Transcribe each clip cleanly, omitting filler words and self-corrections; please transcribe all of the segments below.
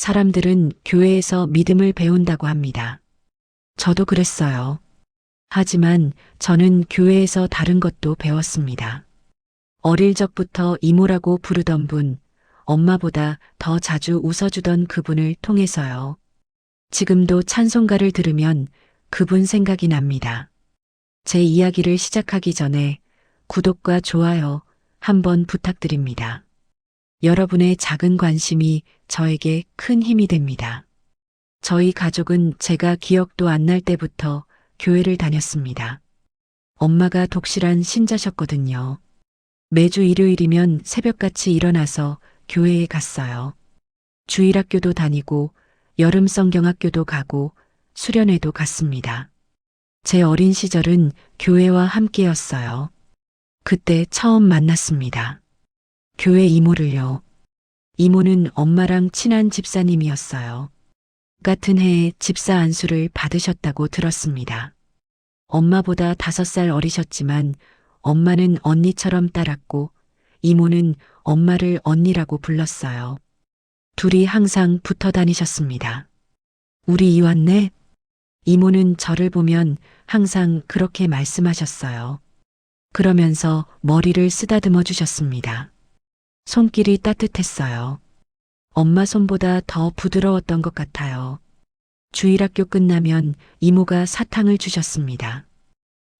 사람들은 교회에서 믿음을 배운다고 합니다. 저도 그랬어요. 하지만 저는 교회에서 다른 것도 배웠습니다. 어릴 적부터 이모라고 부르던 분, 엄마보다 더 자주 웃어주던 그분을 통해서요. 지금도 찬송가를 들으면 그분 생각이 납니다. 제 이야기를 시작하기 전에 구독과 좋아요 한번 부탁드립니다. 여러분의 작은 관심이 저에게 큰 힘이 됩니다. 저희 가족은 제가 기억도 안 날 때부터 교회를 다녔습니다. 엄마가 독실한 신자셨거든요. 매주 일요일이면 새벽같이 일어나서 교회에 갔어요. 주일학교도 다니고 여름 성경학교도 가고 수련회도 갔습니다. 제 어린 시절은 교회와 함께였어요. 그때 처음 만났습니다. 교회 이모를요. 이모는 엄마랑 친한 집사님이었어요. 같은 해에 집사 안수를 받으셨다고 들었습니다. 엄마보다 5살 어리셨지만 엄마는 언니처럼 따랐고 이모는 엄마를 언니라고 불렀어요. 둘이 항상 붙어 다니셨습니다. 우리 이왔네? 이모는 저를 보면 항상 그렇게 말씀하셨어요. 그러면서 머리를 쓰다듬어 주셨습니다. 손길이 따뜻했어요. 엄마 손보다 더 부드러웠던 것 같아요. 주일학교 끝나면 이모가 사탕을 주셨습니다.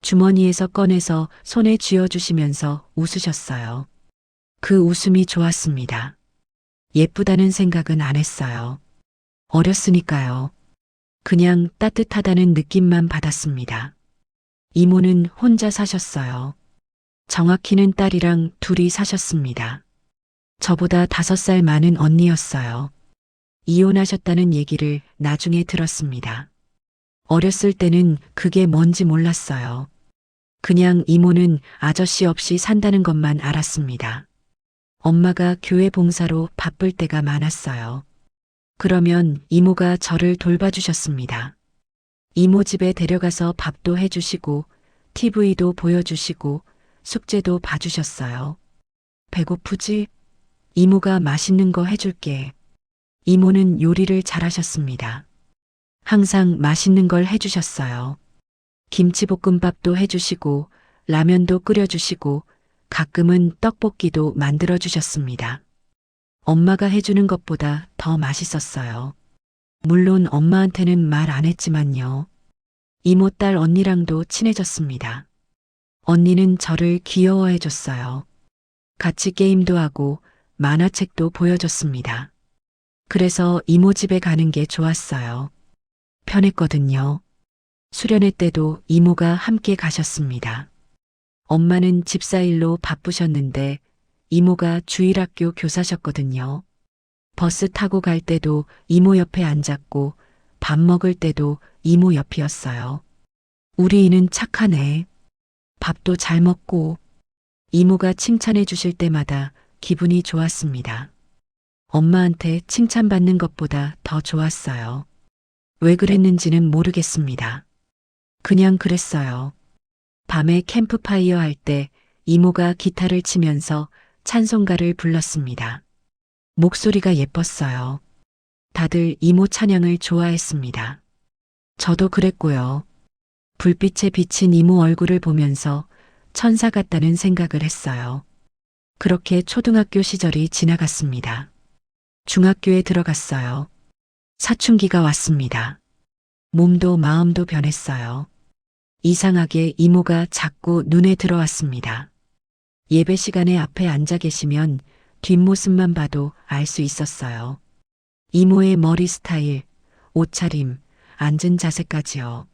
주머니에서 꺼내서 손에 쥐어주시면서 웃으셨어요. 그 웃음이 좋았습니다. 예쁘다는 생각은 안 했어요. 어렸으니까요. 그냥 따뜻하다는 느낌만 받았습니다. 이모는 혼자 사셨어요. 정확히는 딸이랑 둘이 사셨습니다. 저보다 5살 많은 언니였어요. 이혼하셨다는 얘기를 나중에 들었습니다. 어렸을 때는 그게 뭔지 몰랐어요. 그냥 이모는 아저씨 없이 산다는 것만 알았습니다. 엄마가 교회 봉사로 바쁠 때가 많았어요. 그러면 이모가 저를 돌봐주셨습니다. 이모 집에 데려가서 밥도 해주시고 TV도 보여주시고 숙제도 봐주셨어요. 배고프지? 이모가 맛있는 거 해줄게. 이모는 요리를 잘하셨습니다. 항상 맛있는 걸 해주셨어요. 김치볶음밥도 해주시고 라면도 끓여주시고 가끔은 떡볶이도 만들어주셨습니다. 엄마가 해주는 것보다 더 맛있었어요. 물론 엄마한테는 말 안 했지만요. 이모 딸 언니랑도 친해졌습니다. 언니는 저를 귀여워해줬어요. 같이 게임도 하고 만화책도 보여줬습니다. 그래서 이모 집에 가는 게 좋았어요. 편했거든요. 수련회 때도 이모가 함께 가셨습니다. 엄마는 집사일로 바쁘셨는데 이모가 주일학교 교사셨거든요. 버스 타고 갈 때도 이모 옆에 앉았고 밥 먹을 때도 이모 옆이었어요. 우리 이는 착하네. 밥도 잘 먹고 이모가 칭찬해 주실 때마다 기분이 좋았습니다. 엄마한테 칭찬받는 것보다 더 좋았어요. 왜 그랬는지는 모르겠습니다. 그냥 그랬어요. 밤에 캠프파이어 할 때 이모가 기타를 치면서 찬송가를 불렀습니다. 목소리가 예뻤어요. 다들 이모 찬양을 좋아했습니다. 저도 그랬고요. 불빛에 비친 이모 얼굴을 보면서 천사 같다는 생각을 했어요. 그렇게 초등학교 시절이 지나갔습니다. 중학교에 들어갔어요. 사춘기가 왔습니다. 몸도 마음도 변했어요. 이상하게 이모가 자꾸 눈에 들어왔습니다. 예배 시간에 앞에 앉아 계시면 뒷모습만 봐도 알 수 있었어요. 이모의 머리 스타일, 옷차림, 앉은 자세까지요.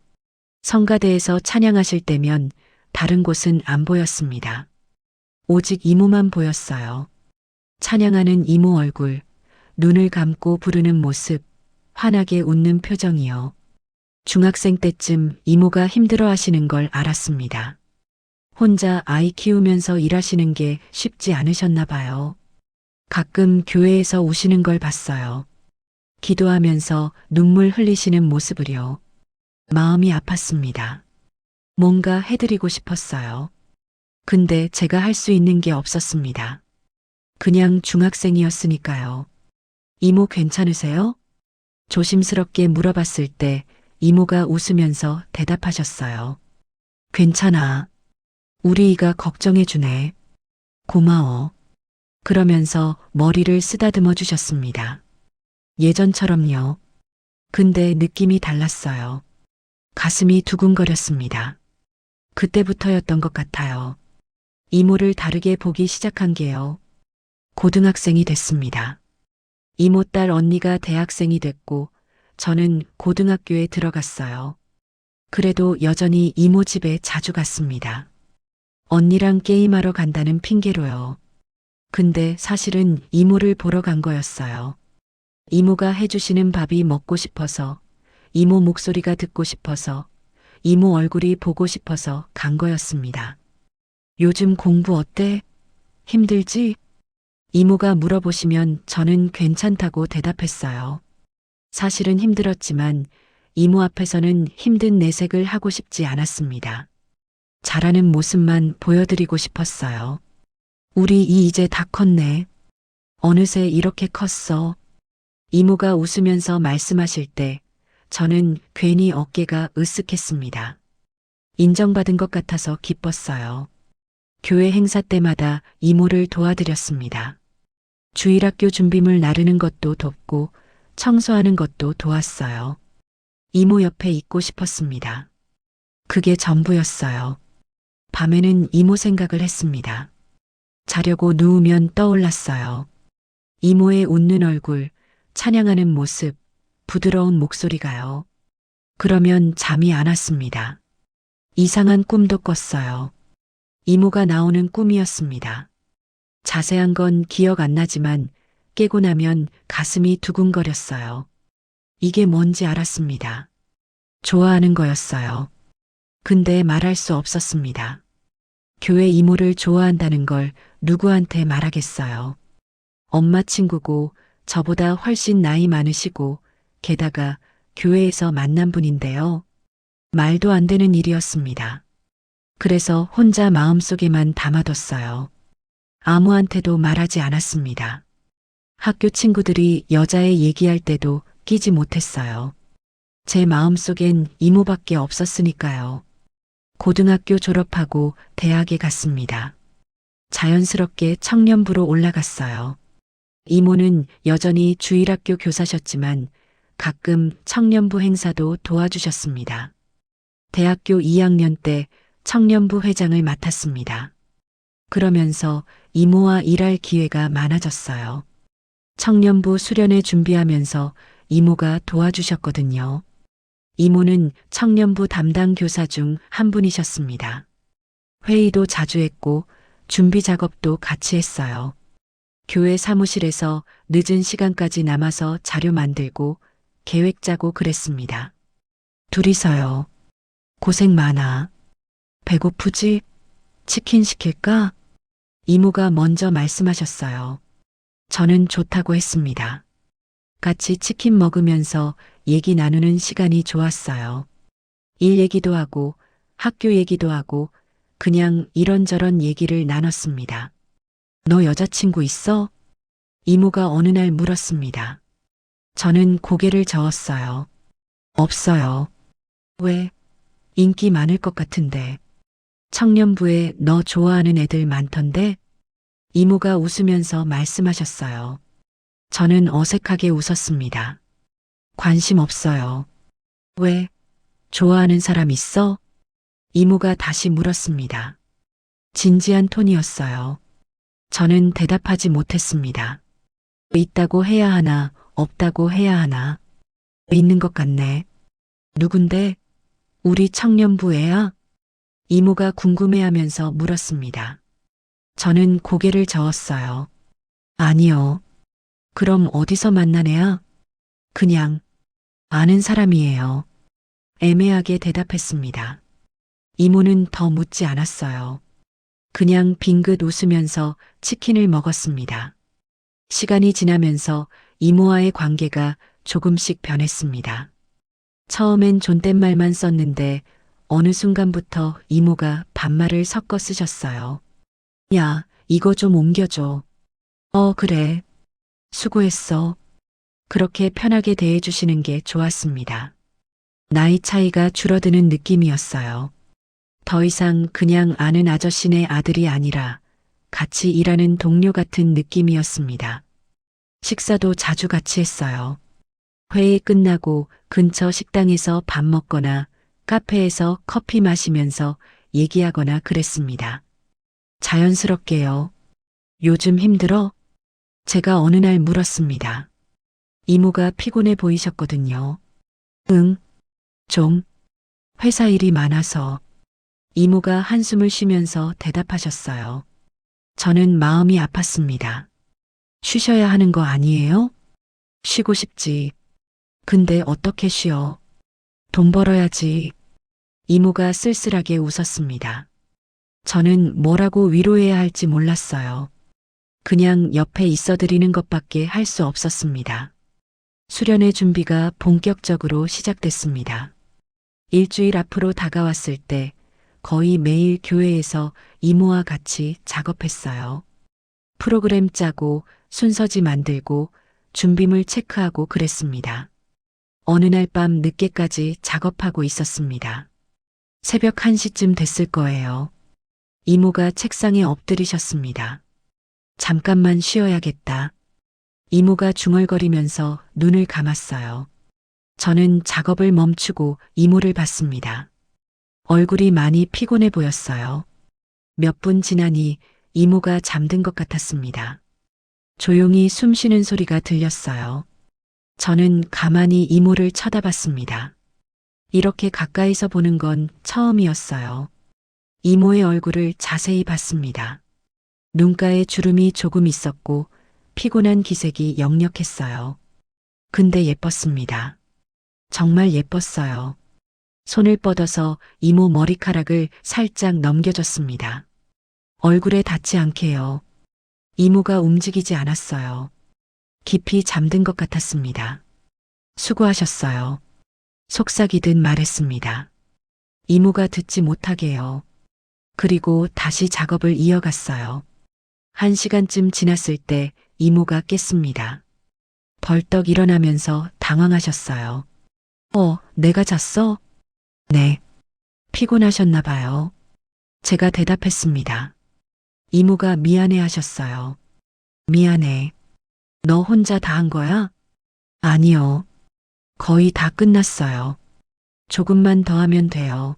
성가대에서 찬양하실 때면 다른 곳은 안 보였습니다. 오직 이모만 보였어요. 찬양하는 이모 얼굴, 눈을 감고 부르는 모습, 환하게 웃는 표정이요. 중학생 때쯤 이모가 힘들어 하시는 걸 알았습니다. 혼자 아이 키우면서 일하시는 게 쉽지 않으셨나 봐요. 가끔 교회에서 우시는 걸 봤어요. 기도하면서 눈물 흘리시는 모습을요. 마음이 아팠습니다. 뭔가 해드리고 싶었어요. 근데 제가 할 수 있는 게 없었습니다. 그냥 중학생이었으니까요. 이모 괜찮으세요? 조심스럽게 물어봤을 때 이모가 웃으면서 대답하셨어요. 괜찮아. 우리 이가 걱정해주네. 고마워. 그러면서 머리를 쓰다듬어 주셨습니다. 예전처럼요. 근데 느낌이 달랐어요. 가슴이 두근거렸습니다. 그때부터였던 것 같아요. 이모를 다르게 보기 시작한 게요. 고등학생이 됐습니다. 이모 딸 언니가 대학생이 됐고 저는 고등학교에 들어갔어요. 그래도 여전히 이모 집에 자주 갔습니다. 언니랑 게임하러 간다는 핑계로요. 근데 사실은 이모를 보러 간 거였어요. 이모가 해주시는 밥이 먹고 싶어서, 이모 목소리가 듣고 싶어서, 이모 얼굴이 보고 싶어서 간 거였습니다. 요즘 공부 어때? 힘들지? 이모가 물어보시면 저는 괜찮다고 대답했어요. 사실은 힘들었지만 이모 앞에서는 힘든 내색을 하고 싶지 않았습니다. 잘하는 모습만 보여드리고 싶었어요. 우리 이제 다 컸네. 어느새 이렇게 컸어. 이모가 웃으면서 말씀하실 때 저는 괜히 어깨가 으쓱했습니다. 인정받은 것 같아서 기뻤어요. 교회 행사 때마다 이모를 도와드렸습니다. 주일학교 준비물 나르는 것도 돕고 청소하는 것도 도왔어요. 이모 옆에 있고 싶었습니다. 그게 전부였어요. 밤에는 이모 생각을 했습니다. 자려고 누우면 떠올랐어요. 이모의 웃는 얼굴, 찬양하는 모습, 부드러운 목소리가요. 그러면 잠이 안 왔습니다. 이상한 꿈도 꿨어요. 이모가 나오는 꿈이었습니다. 자세한 건 기억 안 나지만 깨고 나면 가슴이 두근거렸어요. 이게 뭔지 알았습니다. 좋아하는 거였어요. 근데 말할 수 없었습니다. 교회 이모를 좋아한다는 걸 누구한테 말하겠어요. 엄마 친구고 저보다 훨씬 나이 많으시고 게다가 교회에서 만난 분인데요. 말도 안 되는 일이었습니다. 그래서 혼자 마음속에만 담아뒀어요. 아무한테도 말하지 않았습니다. 학교 친구들이 여자애 얘기할 때도 끼지 못했어요. 제 마음속엔 이모밖에 없었으니까요. 고등학교 졸업하고 대학에 갔습니다. 자연스럽게 청년부로 올라갔어요. 이모는 여전히 주일학교 교사셨지만 가끔 청년부 행사도 도와주셨습니다. 대학교 2학년 때 청년부 회장을 맡았습니다. 그러면서 이모와 일할 기회가 많아졌어요. 청년부 수련회 준비하면서 이모가 도와주셨거든요. 이모는 청년부 담당 교사 중 한 분이셨습니다. 회의도 자주 했고 준비 작업도 같이 했어요. 교회 사무실에서 늦은 시간까지 남아서 자료 만들고 계획 짜고 그랬습니다. 둘이서요. 고생 많아. 배고프지? 치킨 시킬까? 이모가 먼저 말씀하셨어요. 저는 좋다고 했습니다. 같이 치킨 먹으면서 얘기 나누는 시간이 좋았어요. 일 얘기도 하고 학교 얘기도 하고 그냥 이런저런 얘기를 나눴습니다. 너 여자친구 있어? 이모가 어느 날 물었습니다. 저는 고개를 저었어요. 없어요. 왜? 인기 많을 것 같은데. 청년부에 너 좋아하는 애들 많던데? 이모가 웃으면서 말씀하셨어요. 저는 어색하게 웃었습니다. 관심 없어요. 왜? 좋아하는 사람 있어? 이모가 다시 물었습니다. 진지한 톤이었어요. 저는 대답하지 못했습니다. 있다고 해야 하나, 없다고 해야 하나. 있는 것 같네. 누군데? 우리 청년부 애야? 이모가 궁금해하면서 물었습니다. 저는 고개를 저었어요. 아니요. 그럼 어디서 만난 애야? 그냥 아는 사람이에요. 애매하게 대답했습니다. 이모는 더 묻지 않았어요. 그냥 빙긋 웃으면서 치킨을 먹었습니다. 시간이 지나면서 이모와의 관계가 조금씩 변했습니다. 처음엔 존댓말만 썼는데 어느 순간부터 이모가 반말을 섞어 쓰셨어요. 야, 이거 좀 옮겨줘. 그래. 수고했어. 그렇게 편하게 대해주시는 게 좋았습니다. 나이 차이가 줄어드는 느낌이었어요. 더 이상 그냥 아는 아저씨네 아들이 아니라 같이 일하는 동료 같은 느낌이었습니다. 식사도 자주 같이 했어요. 회의 끝나고 근처 식당에서 밥 먹거나 카페에서 커피 마시면서 얘기하거나 그랬습니다. 자연스럽게요. 요즘 힘들어? 제가 어느 날 물었습니다. 이모가 피곤해 보이셨거든요. 응, 좀. 회사 일이 많아서. 이모가 한숨을 쉬면서 대답하셨어요. 저는 마음이 아팠습니다. 쉬셔야 하는 거 아니에요? 쉬고 싶지. 근데 어떻게 쉬어? 돈 벌어야지. 이모가 쓸쓸하게 웃었습니다. 저는 뭐라고 위로해야 할지 몰랐어요. 그냥 옆에 있어 드리는 것밖에 할 수 없었습니다. 수련회 준비가 본격적으로 시작됐습니다. 일주일 앞으로 다가왔을 때 거의 매일 교회에서 이모와 같이 작업했어요. 프로그램 짜고 순서지 만들고 준비물 체크하고 그랬습니다. 어느 날 밤 늦게까지 작업하고 있었습니다. 새벽 1시쯤 됐을 거예요. 이모가 책상에 엎드리셨습니다. 잠깐만 쉬어야겠다. 이모가 중얼거리면서 눈을 감았어요. 저는 작업을 멈추고 이모를 봤습니다. 얼굴이 많이 피곤해 보였어요. 몇 분 지나니 이모가 잠든 것 같았습니다. 조용히 숨 쉬는 소리가 들렸어요. 저는 가만히 이모를 쳐다봤습니다. 이렇게 가까이서 보는 건 처음이었어요. 이모의 얼굴을 자세히 봤습니다. 눈가에 주름이 조금 있었고 피곤한 기색이 역력했어요. 근데 예뻤습니다. 정말 예뻤어요. 손을 뻗어서 이모 머리카락을 살짝 넘겨줬습니다. 얼굴에 닿지 않게요. 이모가 움직이지 않았어요. 깊이 잠든 것 같았습니다. 수고하셨어요. 속삭이듯 말했습니다. 이모가 듣지 못하게요. 그리고 다시 작업을 이어갔어요. 1시간쯤 지났을 때 이모가 깼습니다. 벌떡 일어나면서 당황하셨어요. 내가 잤어? 네. 피곤하셨나 봐요. 제가 대답했습니다. 이모가 미안해 하셨어요. 미안해. 너 혼자 다 한 거야? 아니요. 거의 다 끝났어요. 조금만 더 하면 돼요.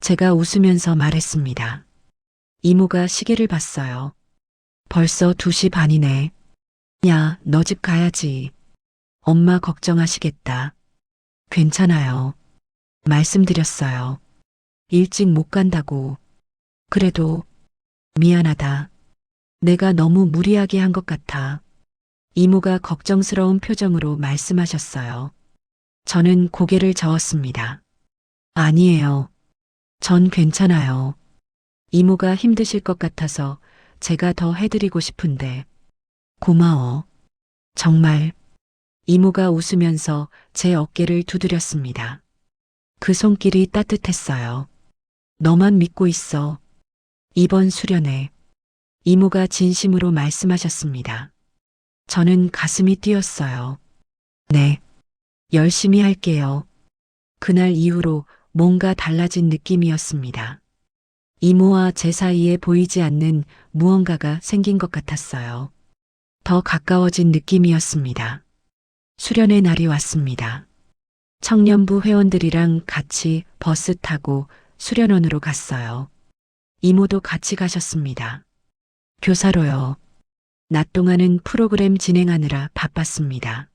제가 웃으면서 말했습니다. 이모가 시계를 봤어요. 벌써 2시 반이네. 야, 너 집 가야지. 엄마 걱정하시겠다. 괜찮아요. 말씀드렸어요. 일찍 못 간다고. 그래도 미안하다. 내가 너무 무리하게 한 것 같아. 이모가 걱정스러운 표정으로 말씀하셨어요. 저는 고개를 저었습니다. 아니에요. 전 괜찮아요. 이모가 힘드실 것 같아서 제가 더 해드리고 싶은데. 고마워. 정말. 이모가 웃으면서 제 어깨를 두드렸습니다. 그 손길이 따뜻했어요. 너만 믿고 있어. 이번 수련회. 이모가 진심으로 말씀하셨습니다. 저는 가슴이 뛰었어요. 네. 열심히 할게요. 그날 이후로 뭔가 달라진 느낌이었습니다. 이모와 제 사이에 보이지 않는 무언가가 생긴 것 같았어요. 더 가까워진 느낌이었습니다. 수련의 날이 왔습니다. 청년부 회원들이랑 같이 버스 타고 수련원으로 갔어요. 이모도 같이 가셨습니다. 교사로요. 낮 동안은 프로그램 진행하느라 바빴습니다.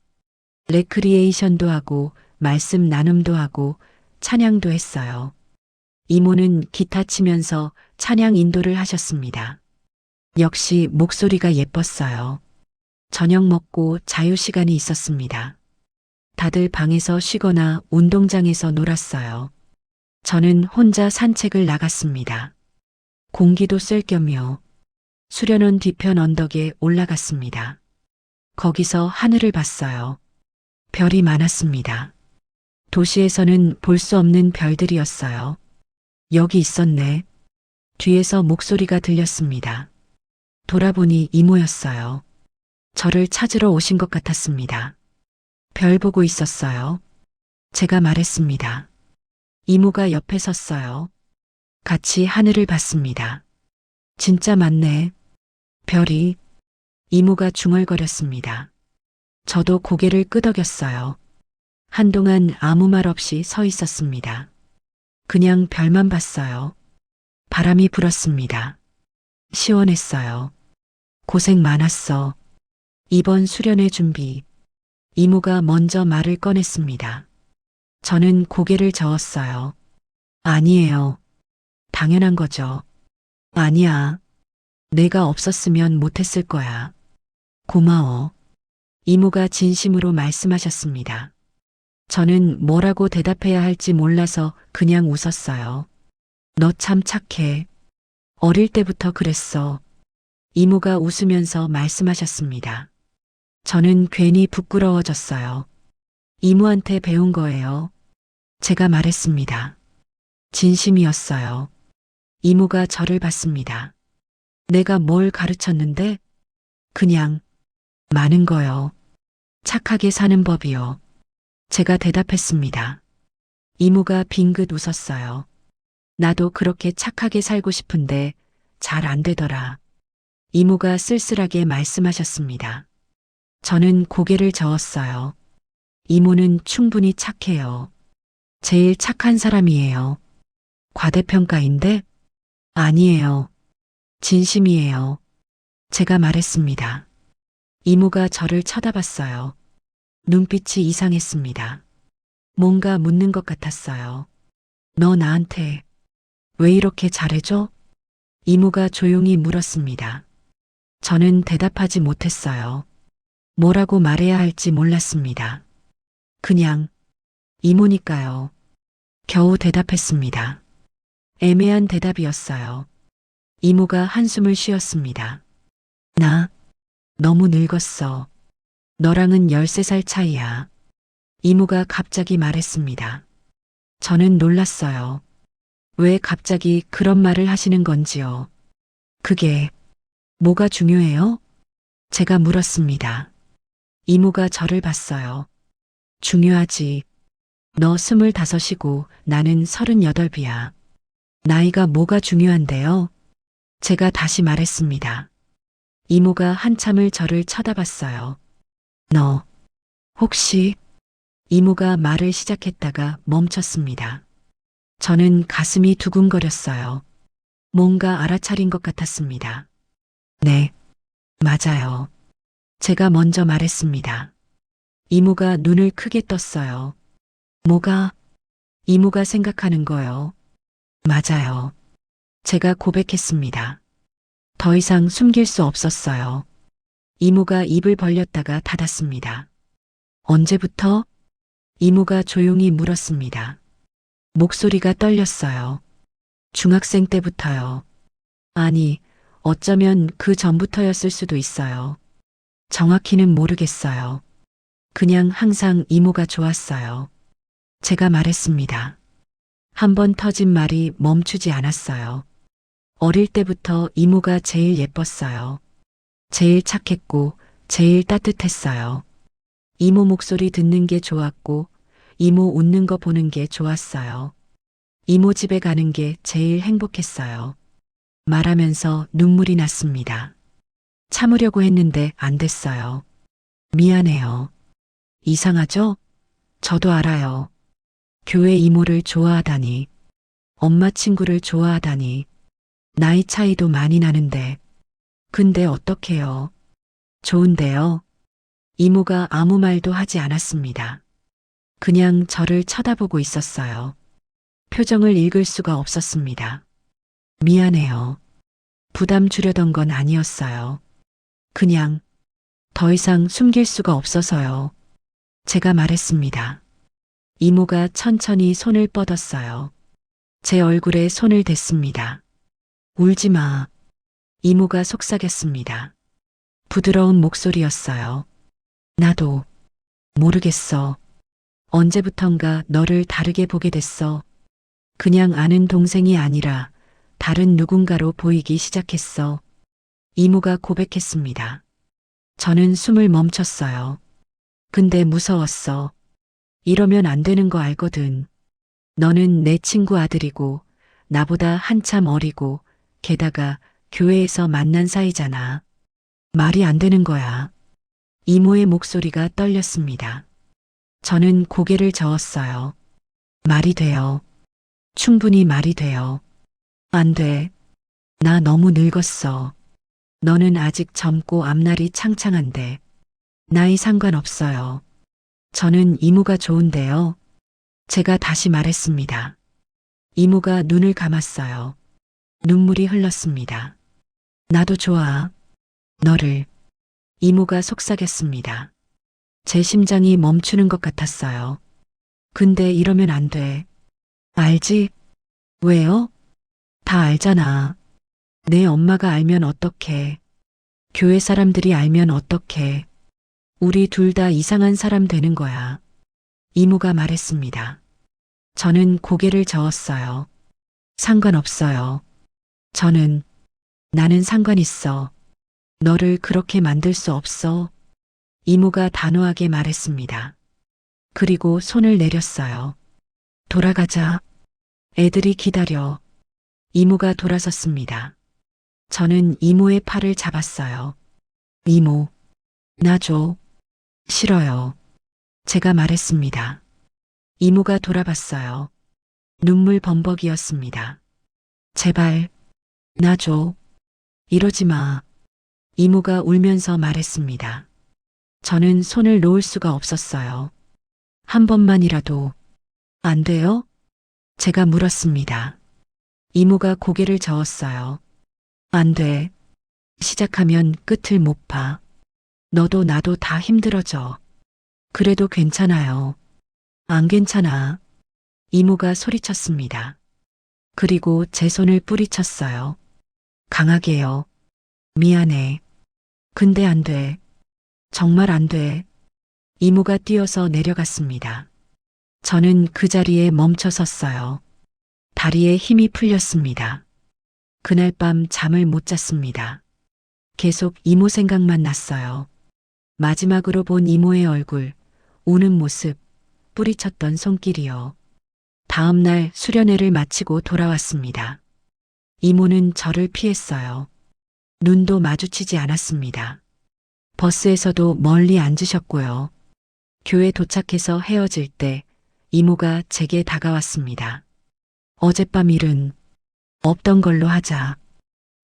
레크리에이션도 하고 말씀 나눔도 하고 찬양도 했어요. 이모는 기타 치면서 찬양 인도를 하셨습니다. 역시 목소리가 예뻤어요. 저녁 먹고 자유 시간이 있었습니다. 다들 방에서 쉬거나 운동장에서 놀았어요. 저는 혼자 산책을 나갔습니다. 공기도 쐴 겸요. 수련원 뒤편 언덕에 올라갔습니다. 거기서 하늘을 봤어요. 별이 많았습니다. 도시에서는 볼 수 없는 별들이었어요. 여기 있었네. 뒤에서 목소리가 들렸습니다. 돌아보니 이모였어요. 저를 찾으러 오신 것 같았습니다. 별 보고 있었어요. 제가 말했습니다. 이모가 옆에 섰어요. 같이 하늘을 봤습니다. 진짜 많네. 별이. 이모가 중얼거렸습니다. 저도 고개를 끄덕였어요. 한동안 아무 말 없이 서 있었습니다. 그냥 별만 봤어요. 바람이 불었습니다. 시원했어요. 고생 많았어. 이번 수련회 준비. 이모가 먼저 말을 꺼냈습니다. 저는 고개를 저었어요. 아니에요. 당연한 거죠. 아니야. 내가 없었으면 못했을 거야. 고마워. 이모가 진심으로 말씀하셨습니다. 저는 뭐라고 대답해야 할지 몰라서 그냥 웃었어요. 너 참 착해. 어릴 때부터 그랬어. 이모가 웃으면서 말씀하셨습니다. 저는 괜히 부끄러워졌어요. 이모한테 배운 거예요. 제가 말했습니다. 진심이었어요. 이모가 저를 봤습니다. 내가 뭘 가르쳤는데? 그냥 많은 거요. 착하게 사는 법이요. 제가 대답했습니다. 이모가 빙긋 웃었어요. 나도 그렇게 착하게 살고 싶은데 잘 안 되더라. 이모가 쓸쓸하게 말씀하셨습니다. 저는 고개를 저었어요. 이모는 충분히 착해요. 제일 착한 사람이에요. 과대평가인데? 아니에요. 진심이에요. 제가 말했습니다. 이모가 저를 쳐다봤어요. 눈빛이 이상했습니다. 뭔가 묻는 것 같았어요. 너 나한테 왜 이렇게 잘해줘? 이모가 조용히 물었습니다. 저는 대답하지 못했어요. 뭐라고 말해야 할지 몰랐습니다. 그냥 이모니까요. 겨우 대답했습니다. 애매한 대답이었어요. 이모가 한숨을 쉬었습니다. 나 너무 늙었어. 너랑은 13살 차이야. 이모가 갑자기 말했습니다. 저는 놀랐어요. 왜 갑자기 그런 말을 하시는 건지요. 그게 뭐가 중요해요? 제가 물었습니다. 이모가 저를 봤어요. 중요하지. 너 25이고 나는 38이야. 나이가 뭐가 중요한데요? 제가 다시 말했습니다. 이모가 한참을 저를 쳐다봤어요. 너 혹시 이모가 말을 시작했다가 멈췄습니다. 저는 가슴이 두근거렸어요. 뭔가 알아차린 것 같았습니다. 네, 맞아요. 제가 먼저 말했습니다. 이모가 눈을 크게 떴어요. 뭐가? 이모가 생각하는 거요. 맞아요. 제가 고백했습니다. 더 이상 숨길 수 없었어요. 이모가 입을 벌렸다가 닫았습니다. 언제부터? 이모가 조용히 물었습니다. 목소리가 떨렸어요. 중학생 때부터요. 아니, 어쩌면 그 전부터였을 수도 있어요. 정확히는 모르겠어요. 그냥 항상 이모가 좋았어요. 제가 말했습니다. 한 번 터진 말이 멈추지 않았어요. 어릴 때부터 이모가 제일 예뻤어요. 제일 착했고, 제일 따뜻했어요. 이모 목소리 듣는 게 좋았고, 이모 웃는 거 보는 게 좋았어요. 이모 집에 가는 게 제일 행복했어요. 말하면서 눈물이 났습니다. 참으려고 했는데 안 됐어요. 미안해요. 이상하죠? 저도 알아요. 교회 이모를 좋아하다니, 엄마 친구를 좋아하다니, 나이 차이도 많이 나는데, 근데 어떡해요? 좋은데요? 이모가 아무 말도 하지 않았습니다. 그냥 저를 쳐다보고 있었어요. 표정을 읽을 수가 없었습니다. 미안해요. 부담 주려던 건 아니었어요. 그냥 더 이상 숨길 수가 없어서요. 제가 말했습니다. 이모가 천천히 손을 뻗었어요. 제 얼굴에 손을 댔습니다. 울지 마. 이모가 속삭였습니다. 부드러운 목소리였어요. 나도 모르겠어. 언제부턴가 너를 다르게 보게 됐어. 그냥 아는 동생이 아니라 다른 누군가로 보이기 시작했어. 이모가 고백했습니다. 저는 숨을 멈췄어요. 근데 무서웠어. 이러면 안 되는 거 알거든. 너는 내 친구 아들이고 나보다 한참 어리고 게다가 교회에서 만난 사이잖아. 말이 안 되는 거야. 이모의 목소리가 떨렸습니다. 저는 고개를 저었어요. 말이 돼요. 충분히 말이 돼요. 안 돼. 나 너무 늙었어. 너는 아직 젊고 앞날이 창창한데. 나이 상관없어요. 저는 이모가 좋은데요. 제가 다시 말했습니다. 이모가 눈을 감았어요. 눈물이 흘렀습니다. 나도 좋아. 너를. 이모가 속삭였습니다. 제 심장이 멈추는 것 같았어요. 근데 이러면 안 돼. 알지? 왜요? 다 알잖아. 내 엄마가 알면 어떡해. 교회 사람들이 알면 어떡해. 우리 둘 다 이상한 사람 되는 거야. 이모가 말했습니다. 저는 고개를 저었어요. 상관없어요. 나는 상관 있어. 너를 그렇게 만들 수 없어. 이모가 단호하게 말했습니다. 그리고 손을 내렸어요. 돌아가자. 애들이 기다려. 이모가 돌아섰습니다. 저는 이모의 팔을 잡았어요. 이모, 나 줘. 싫어요. 제가 말했습니다. 이모가 돌아봤어요. 눈물 범벅이었습니다. 제발, 나 줘. 이러지 마. 이모가 울면서 말했습니다. 저는 손을 놓을 수가 없었어요. 한 번만이라도. 안 돼요? 제가 물었습니다. 이모가 고개를 저었어요. 안 돼. 시작하면 끝을 못 봐. 너도 나도 다 힘들어져. 그래도 괜찮아요. 안 괜찮아. 이모가 소리쳤습니다. 그리고 제 손을 뿌리쳤어요. 강하게요. 미안해. 근데 안 돼. 정말 안 돼. 이모가 뛰어서 내려갔습니다. 저는 그 자리에 멈춰 섰어요. 다리에 힘이 풀렸습니다. 그날 밤 잠을 못 잤습니다. 계속 이모 생각만 났어요. 마지막으로 본 이모의 얼굴, 우는 모습, 뿌리쳤던 손길이요. 다음 날 수련회를 마치고 돌아왔습니다. 이모는 저를 피했어요. 눈도 마주치지 않았습니다. 버스에서도 멀리 앉으셨고요. 교회 도착해서 헤어질 때 이모가 제게 다가왔습니다. 어젯밤 일은 없던 걸로 하자.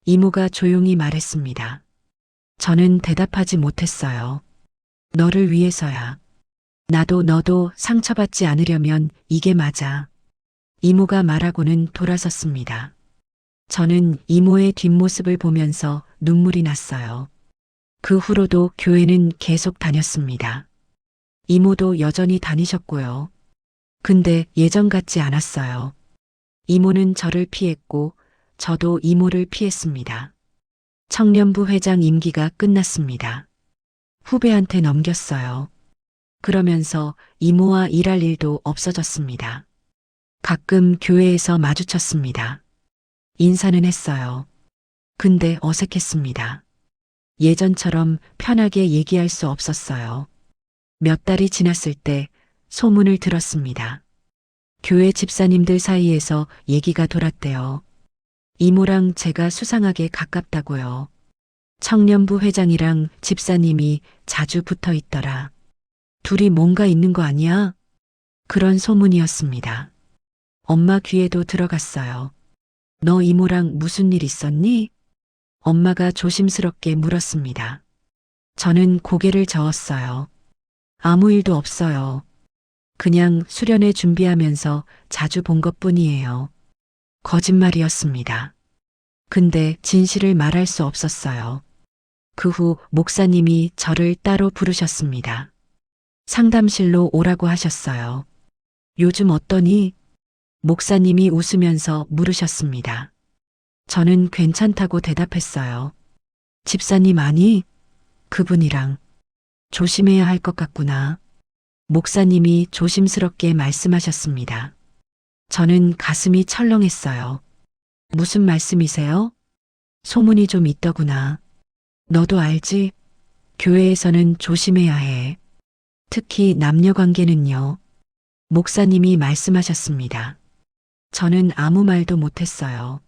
이모가 조용히 말했습니다. 저는 대답하지 못했어요. 너를 위해서야. 나도 너도 상처받지 않으려면 이게 맞아. 이모가 말하고는 돌아섰습니다. 저는 이모의 뒷모습을 보면서 눈물이 났어요. 그 후로도 교회는 계속 다녔습니다. 이모도 여전히 다니셨고요. 근데 예전 같지 않았어요. 이모는 저를 피했고 저도 이모를 피했습니다. 청년부 회장 임기가 끝났습니다. 후배한테 넘겼어요. 그러면서 이모와 일할 일도 없어졌습니다. 가끔 교회에서 마주쳤습니다. 인사는 했어요. 근데 어색했습니다. 예전처럼 편하게 얘기할 수 없었어요. 몇 달이 지났을 때 소문을 들었습니다. 교회 집사님들 사이에서 얘기가 돌았대요. 이모랑 제가 수상하게 가깝다고요. 청년부 회장이랑 집사님이 자주 붙어 있더라. 둘이 뭔가 있는 거 아니야? 그런 소문이었습니다. 엄마 귀에도 들어갔어요. 너 이모랑 무슨 일 있었니? 엄마가 조심스럽게 물었습니다. 저는 고개를 저었어요. 아무 일도 없어요. 그냥 수련회 준비하면서 자주 본 것뿐이에요. 거짓말이었습니다. 근데 진실을 말할 수 없었어요. 그 후 목사님이 저를 따로 부르셨습니다. 상담실로 오라고 하셨어요. 요즘 어떠니? 목사님이 웃으면서 물으셨습니다. 저는 괜찮다고 대답했어요. 집사님 아니? 그분이랑 조심해야 할 것 같구나. 목사님이 조심스럽게 말씀하셨습니다. 저는 가슴이 철렁했어요. 무슨 말씀이세요? 소문이 좀 있더구나. 너도 알지? 교회에서는 조심해야 해. 특히 남녀 관계는요. 목사님이 말씀하셨습니다. 저는 아무 말도 못했어요.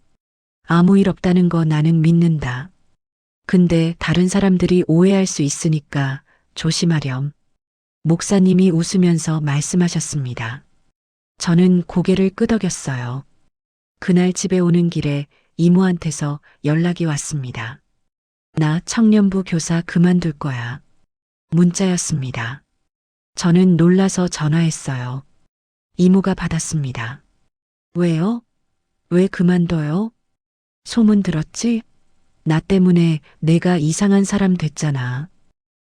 아무 일 없다는 거 나는 믿는다. 근데 다른 사람들이 오해할 수 있으니까 조심하렴. 목사님이 웃으면서 말씀하셨습니다. 저는 고개를 끄덕였어요. 그날 집에 오는 길에 이모한테서 연락이 왔습니다. 나 청년부 교사 그만둘 거야. 문자였습니다. 저는 놀라서 전화했어요. 이모가 받았습니다. 왜요? 왜 그만둬요? 소문 들었지? 나 때문에 내가 이상한 사람 됐잖아.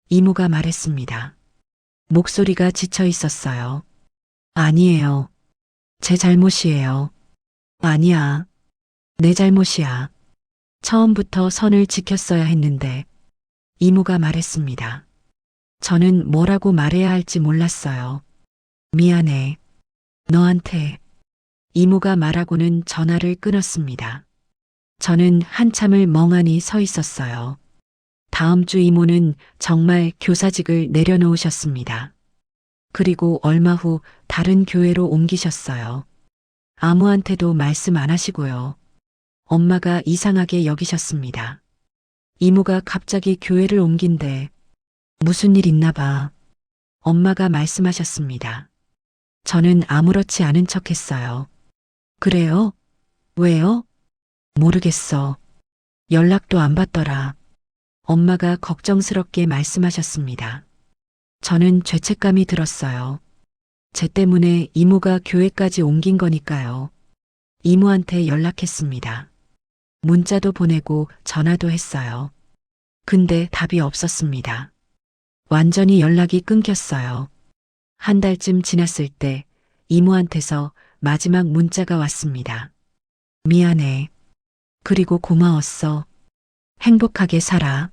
이모가 말했습니다. 목소리가 지쳐 있었어요. 아니에요. 제 잘못이에요. 아니야. 내 잘못이야. 처음부터 선을 지켰어야 했는데. 이모가 말했습니다. 저는 뭐라고 말해야 할지 몰랐어요. 미안해. 너한테. 이모가 말하고는 전화를 끊었습니다. 저는 한참을 멍하니 서 있었어요. 다음 주 이모는 정말 교사직을 내려놓으셨습니다. 그리고 얼마 후 다른 교회로 옮기셨어요. 아무한테도 말씀 안 하시고요. 엄마가 이상하게 여기셨습니다. 이모가 갑자기 교회를 옮긴대. 무슨 일 있나 봐. 엄마가 말씀하셨습니다. 저는 아무렇지 않은 척 했어요. 그래요? 왜요? 모르겠어. 연락도 안 받더라. 엄마가 걱정스럽게 말씀하셨습니다. 저는 죄책감이 들었어요. 제 때문에 이모가 교회까지 옮긴 거니까요. 이모한테 연락했습니다. 문자도 보내고 전화도 했어요. 근데 답이 없었습니다. 완전히 연락이 끊겼어요. 한 달쯤 지났을 때 이모한테서 마지막 문자가 왔습니다. 미안해. 그리고 고마웠어. 행복하게 살아.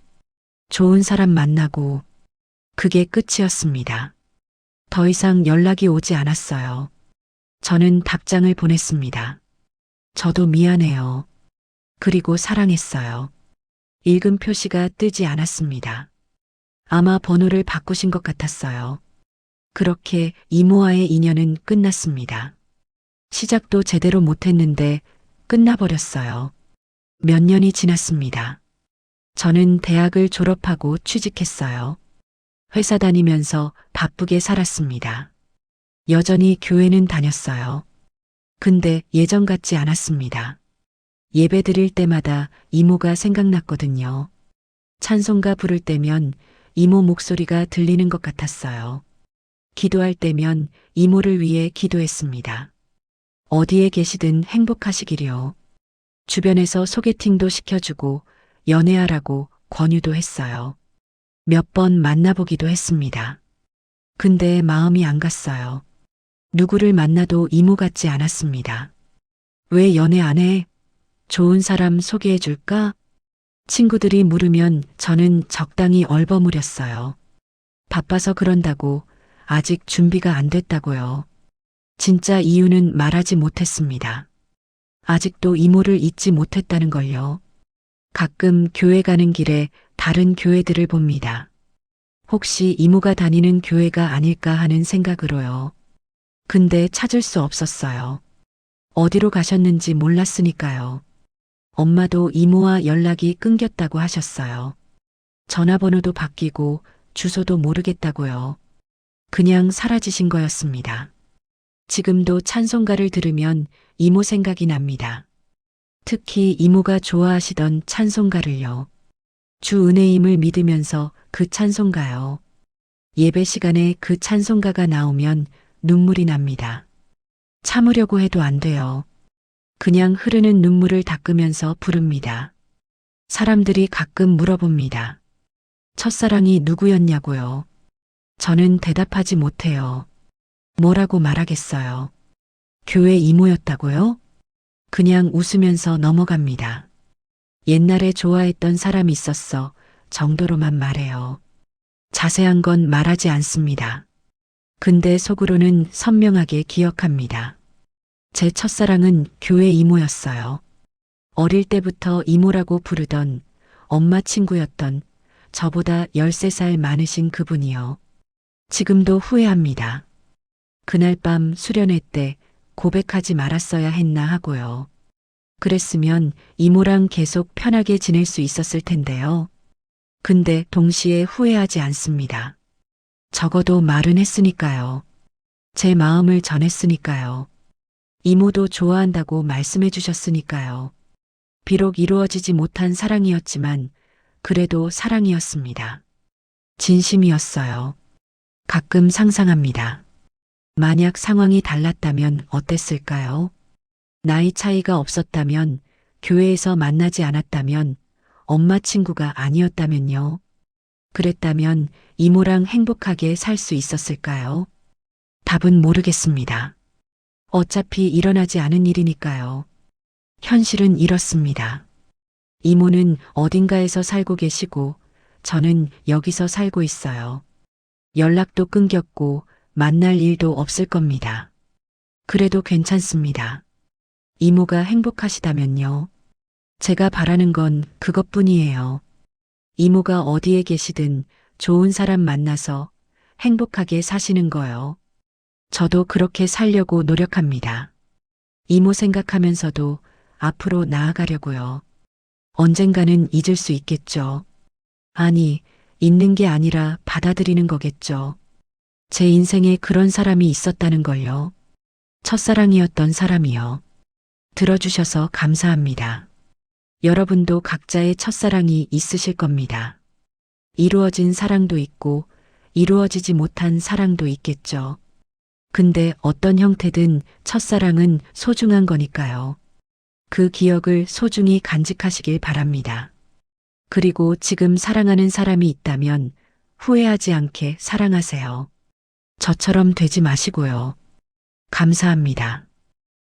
좋은 사람 만나고. 그게 끝이었습니다. 더 이상 연락이 오지 않았어요. 저는 답장을 보냈습니다. 저도 미안해요. 그리고 사랑했어요. 읽음 표시가 뜨지 않았습니다. 아마 번호를 바꾸신 것 같았어요. 그렇게 이모와의 인연은 끝났습니다. 시작도 제대로 못했는데 끝나버렸어요. 몇 년이 지났습니다. 저는 대학을 졸업하고 취직했어요. 회사 다니면서 바쁘게 살았습니다. 여전히 교회는 다녔어요. 근데 예전 같지 않았습니다. 예배 드릴 때마다 이모가 생각났거든요. 찬송가 부를 때면 이모 목소리가 들리는 것 같았어요. 기도할 때면 이모를 위해 기도했습니다. 어디에 계시든 행복하시기려. 주변에서 소개팅도 시켜주고 연애하라고 권유도 했어요. 몇 번 만나보기도 했습니다. 근데 마음이 안 갔어요. 누구를 만나도 이모 같지 않았습니다. 왜 연애 안 해? 좋은 사람 소개해 줄까? 친구들이 물으면 저는 적당히 얼버무렸어요. 바빠서 그런다고, 아직 준비가 안 됐다고요. 진짜 이유는 말하지 못했습니다. 아직도 이모를 잊지 못했다는 걸요. 가끔 교회 가는 길에 다른 교회들을 봅니다. 혹시 이모가 다니는 교회가 아닐까 하는 생각으로요. 근데 찾을 수 없었어요. 어디로 가셨는지 몰랐으니까요. 엄마도 이모와 연락이 끊겼다고 하셨어요. 전화번호도 바뀌고 주소도 모르겠다고요. 그냥 사라지신 거였습니다. 지금도 찬송가를 들으면 이모 생각이 납니다. 특히 이모가 좋아하시던 찬송가를요. 주 은혜임을 믿으면서 그 찬송가요. 예배 시간에 그 찬송가가 나오면 눈물이 납니다. 참으려고 해도 안 돼요. 그냥 흐르는 눈물을 닦으면서 부릅니다. 사람들이 가끔 물어봅니다. 첫사랑이 누구였냐고요. 저는 대답하지 못해요. 뭐라고 말하겠어요. 교회 이모였다고요? 그냥 웃으면서 넘어갑니다. 옛날에 좋아했던 사람이 있었어 정도로만 말해요. 자세한 건 말하지 않습니다. 근데 속으로는 선명하게 기억합니다. 제 첫사랑은 교회 이모였어요. 어릴 때부터 이모라고 부르던 엄마 친구였던 저보다 13살 많으신 그분이요. 지금도 후회합니다. 그날 밤 수련회 때 고백하지 말았어야 했나 하고요. 그랬으면 이모랑 계속 편하게 지낼 수 있었을 텐데요. 근데 동시에 후회하지 않습니다. 적어도 말은 했으니까요. 제 마음을 전했으니까요. 이모도 좋아한다고 말씀해 주셨으니까요. 비록 이루어지지 못한 사랑이었지만 그래도 사랑이었습니다. 진심이었어요. 가끔 상상합니다. 만약 상황이 달랐다면 어땠을까요? 나이 차이가 없었다면, 교회에서 만나지 않았다면, 엄마 친구가 아니었다면요. 그랬다면 이모랑 행복하게 살 수 있었을까요? 답은 모르겠습니다. 어차피 일어나지 않은 일이니까요. 현실은 이렇습니다. 이모는 어딘가에서 살고 계시고, 저는 여기서 살고 있어요. 연락도 끊겼고, 만날 일도 없을 겁니다. 그래도 괜찮습니다. 이모가 행복하시다면요. 제가 바라는 건 그것뿐이에요. 이모가 어디에 계시든 좋은 사람 만나서 행복하게 사시는 거요. 저도 그렇게 살려고 노력합니다. 이모 생각하면서도 앞으로 나아가려고요. 언젠가는 잊을 수 있겠죠. 아니, 잊는 게 아니라 받아들이는 거겠죠. 제 인생에 그런 사람이 있었다는 걸요. 첫사랑이었던 사람이요. 들어주셔서 감사합니다. 여러분도 각자의 첫사랑이 있으실 겁니다. 이루어진 사랑도 있고 이루어지지 못한 사랑도 있겠죠. 근데 어떤 형태든 첫사랑은 소중한 거니까요. 그 기억을 소중히 간직하시길 바랍니다. 그리고 지금 사랑하는 사람이 있다면 후회하지 않게 사랑하세요. 저처럼 되지 마시고요. 감사합니다.